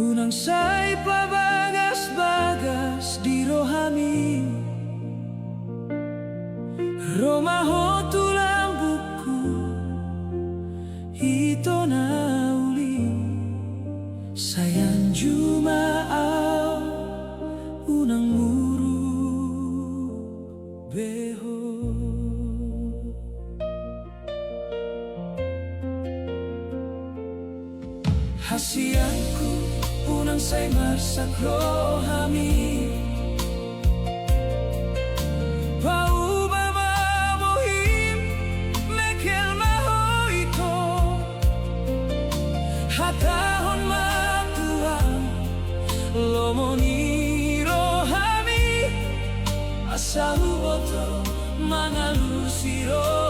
Unang say pabagas-bagas di rohami Romaho tulang buku Ito na uli Sayang jumaaw Unang muru beho Hasianku unang say masak rohami Pauba mamuhim mekel maho ito Hatahon matuang lomoni rohami Asa huboto mga lusiro